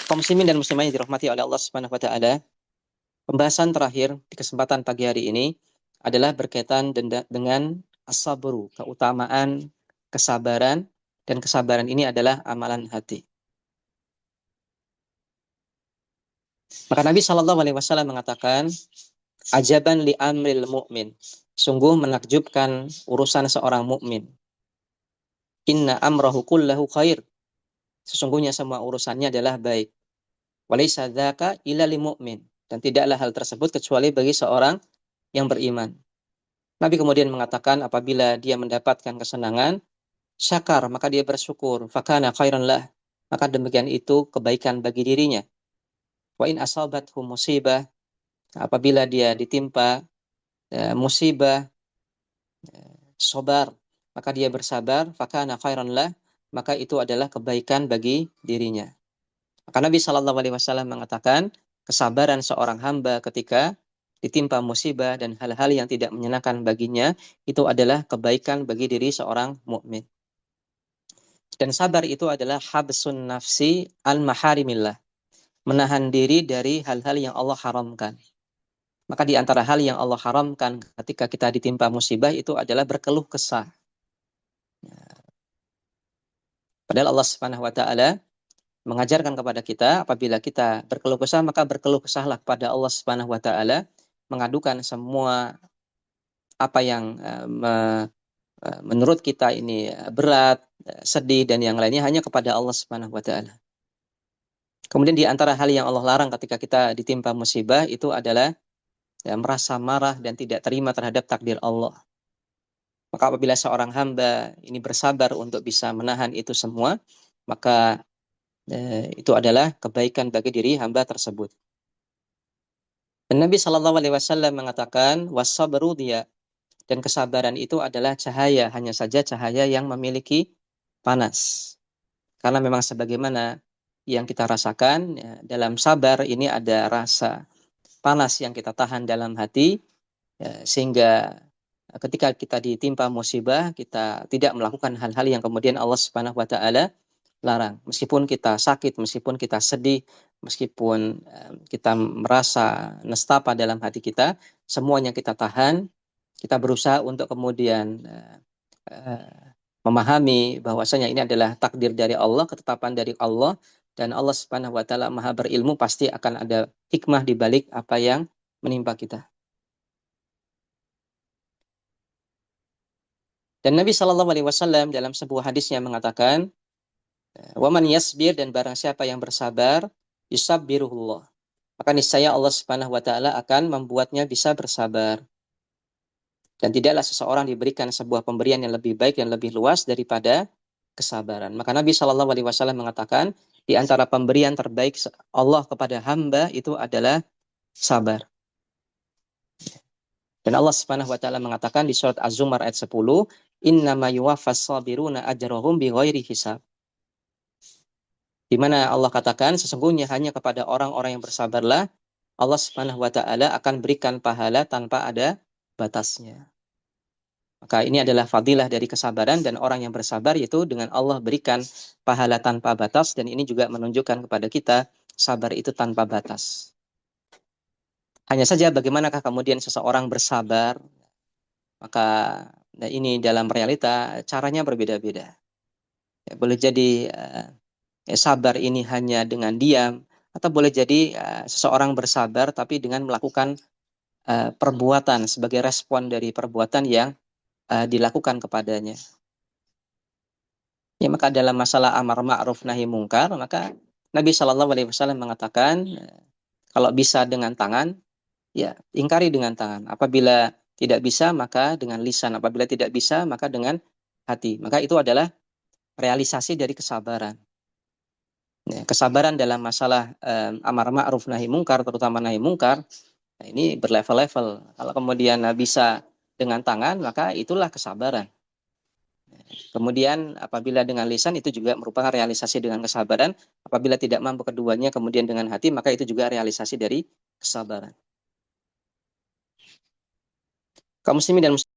Kaum muslimin dan muslimah yang dirahmati oleh Allah Subhanahu wa taala, pembahasan terakhir di kesempatan pagi hari ini adalah berkaitan dengan as-sabru, keutamaan kesabaran, dan kesabaran ini adalah amalan hati. Maka Nabi Shallallahu alaihi wasallam mengatakan, "Ajaban li amril mu'min." Sungguh menakjubkan urusan seorang mukmin. Inna amrahu kullahu khair. Sesungguhnya semua urusannya adalah baik. Walaysa dzaka illa lil mu'min. Dan tidaklah hal tersebut kecuali bagi seorang yang beriman. Nabi kemudian mengatakan apabila dia mendapatkan kesenangan, syakar, maka dia bersyukur, fakana khairan lah, maka demikian itu kebaikan bagi dirinya. Wa in asabathu musibah, apabila dia ditimpa musibah, sabar, maka dia bersabar, fakana khairan lah, maka itu adalah kebaikan bagi dirinya. Maka Nabi Shallallahu alaihi wasallam mengatakan, kesabaran seorang hamba ketika ditimpa musibah dan hal-hal yang tidak menyenangkan baginya, itu adalah kebaikan bagi diri seorang mukmin. Dan sabar itu adalah habsun nafsi al-maharimillah, menahan diri dari hal-hal yang Allah haramkan. Maka di antara hal yang Allah haramkan ketika kita ditimpa musibah itu adalah berkeluh kesah. Padahal Allah Subhanahu wa taala mengajarkan kepada kita apabila kita berkeluh kesah, maka berkeluh kesahlah kepada Allah Subhanahu wa taala, mengadukan semua apa yang menurut kita ini berat, sedih dan yang lainnya hanya kepada Allah Subhanahu wa taala. Kemudian di antara hal yang Allah larang ketika kita ditimpa musibah itu adalah merasa marah dan tidak terima terhadap takdir Allah. Maka apabila seorang hamba ini bersabar untuk bisa menahan itu semua, maka itu adalah kebaikan bagi diri hamba tersebut. Dan Nabi Shallallahu alaihi wasallam mengatakan, "Was-sabru diya." Dan kesabaran itu adalah cahaya, hanya saja cahaya yang memiliki panas. Karena memang sebagaimana yang kita rasakan dalam sabar ini ada rasa panas yang kita tahan dalam hati, sehingga ketika kita ditimpa musibah, kita tidak melakukan hal-hal yang kemudian Allah Subhanahu wa taala larang. Meskipun kita sakit, meskipun kita sedih, meskipun kita merasa nestapa dalam hati kita, semuanya kita tahan. Kita berusaha untuk kemudian memahami bahwasanya ini adalah takdir dari Allah, ketetapan dari Allah, dan Allah Subhanahu wa taala Maha berilmu, pasti akan ada hikmah di balik apa yang menimpa kita. Dan Nabi Shallallahu alaihi wasallam dalam sebuah hadisnya mengatakan, "Wa man yasbir," dan barang siapa yang bersabar, yusabbiruhullah, maka niscaya Allah Subhanahu wa taala akan membuatnya bisa bersabar. Dan tidaklah seseorang diberikan sebuah pemberian yang lebih baik dan lebih luas daripada kesabaran. Maka Nabi Shallallahu alaihi wasallam mengatakan, di antara pemberian terbaik Allah kepada hamba itu adalah sabar. Dan Allah Subhanahu wa taala mengatakan di surat Az-Zumar ayat 10, "Innama yuwaffas sabiruna ajrahum bighairi hisab." Di mana Allah katakan sesungguhnya hanya kepada orang-orang yang bersabarlah Allah Subhanahu wa taala akan berikan pahala tanpa ada batasnya. Maka ini adalah fadilah dari kesabaran, dan orang yang bersabar itu dengan Allah berikan pahala tanpa batas, dan ini juga menunjukkan kepada kita sabar itu tanpa batas. Hanya saja bagaimanakah kemudian seseorang bersabar, maka ini dalam realita caranya berbeda-beda. Boleh jadi sabar ini hanya dengan diam, atau boleh jadi seseorang bersabar tapi dengan melakukan perbuatan sebagai respon dari perbuatan yang dilakukan kepadanya. Ya, maka dalam masalah amar ma'ruf nahi mungkar, maka Nabi Shallallahu alaihi wasallam mengatakan kalau bisa dengan tangan, ya ingkari dengan tangan. Apabila tidak bisa, maka dengan lisan. Apabila tidak bisa, maka dengan hati. Maka itu adalah realisasi dari kesabaran. Ya, kesabaran dalam masalah amar ma'ruf nahi mungkar, terutama nahi mungkar, nah ini berlevel-level. Kalau kemudian bisa dengan tangan, maka itulah kesabaran. Kemudian apabila dengan lisan itu juga merupakan realisasi dengan kesabaran. Apabila tidak mampu keduanya kemudian dengan hati, maka itu juga realisasi dari kesabaran. Kaum muslimin dan muslimat